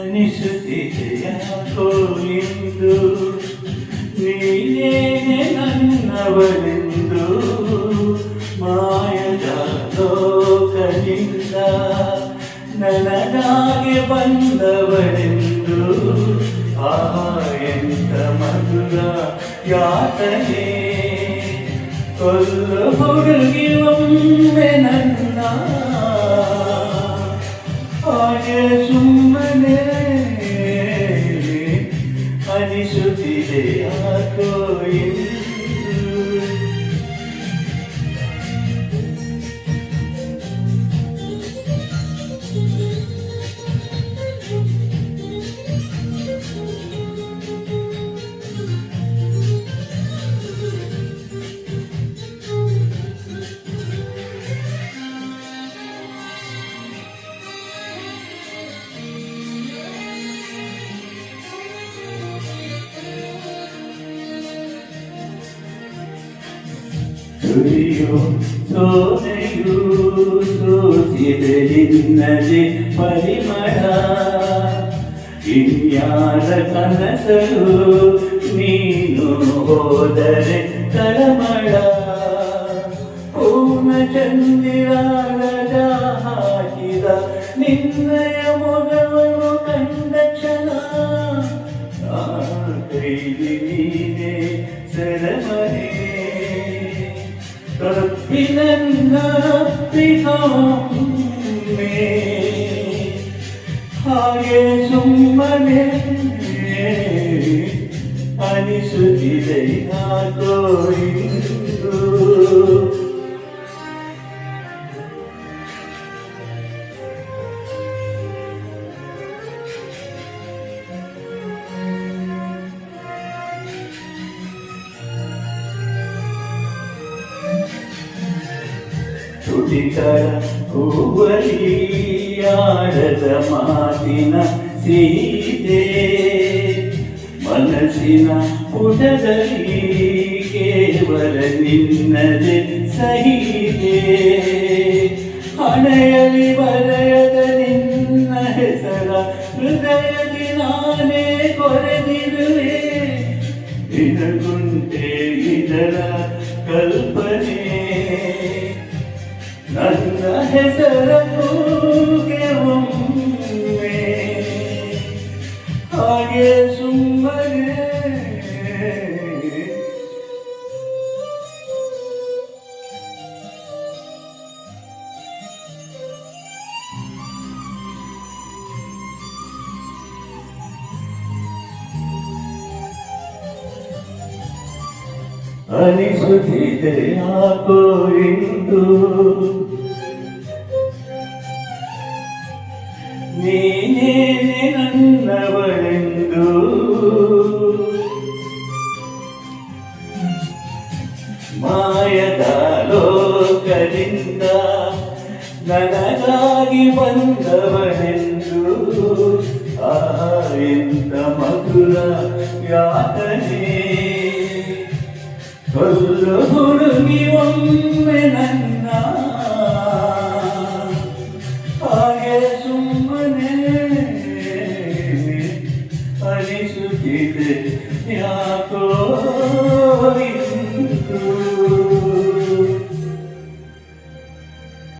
ಅನಿಸುತ್ತಿದೆ ಯಾಕೋ ಇಂದು ನೀನೇನೆ ನನ್ನವಳೆಂದು ಮಾಯದ ಲೋಕದಿಂದ ನನಗಾಗಿ ಬಂದವಳೆಂದು ಎಂತ ಮಧುರ ಯಾತನೆ ಕೊಲ್ಲು ಹುಡುಗಿ ಒಮ್ಮೆ ನನ್ನ ಹಾಗೆ ಸುಮ್ಮನೆ ಅನಿಸುತ್ತಿದೆ ಯಾಕೋ ಇಂದು ಸುರಿಯೋ ಸೋನೆಯೂ ಸೋಸಿದೆ ನಿನ್ನದೆ ಪರಿಮಳ ಇನ್ಯಾರ ಕನಸರು ನೀನು ಹೋದರೆ ತಳಮಳ ಪೂರ್ಣ ಚಂದಿರಾಗದ ಹಾಕಿದ ನಿನ್ನಯ ಮೊಗವನ್ನು ಕಂಡ ಕ್ಷಣ ಕೈಲಿ ನೀನೆ ಸೆರಮನೆ ತಪ್ಪಿನನ್ನಪ್ಪಿಗೊಮ್ಮೆ ಹಾಗೆ ಸುಮ್ಮನೆ ಅನಿಸುತ್ತಿದೆ ಯಾಕೋ ಇಂದು ತುಟಿಗಳ ಹೂವಲಿ ಆಡದ ಮಾತಿನ ಸೀದೆ ಮನಸ್ಸಿನ ಪುಟದಲ್ಲಿ ಕೇವಲ ನಿನ್ನದೆ ಸಹಿದೆ ಹಣೆಯಲ್ಲಿ ಬರೆಯದ ನಿನ್ನ ಹೆಸರ ಹೃದಯದಿ ನಾನೇ ಕೊರೆದಿರುವೆ ನಿನಗುಂಟೆ ಇದರ ಕಲ್ಪನೆ ನನ್ನ ಹೆಸರ ಕೂಗೆ ಒಮ್ಮೆ ಹಾಗೆ ಸುಮ್ಮನೆ ಅನಿಸುತ್ತಿದೆ ಯಾಕೋ ಇಂದು ನೀನೇನೆ ನನ್ನವಳೆಂದು ಮಾಯದ ಲೋಕದಿಂದ ನನಗಾಗಿ ಬಂದವಳೆಂದು ಎಂತ ಮಧುರ ಯಾತನೆ ಕೊಲ್ಲು ಹುಡುಗಿ ಒಮ್ಮೆ ನನ್ನ ಹಾಗೆ ಸುಮ್ಮನೆ ಅನಿಸುತ್ತಿದೆ ಯಾಕೋ ಇಂದು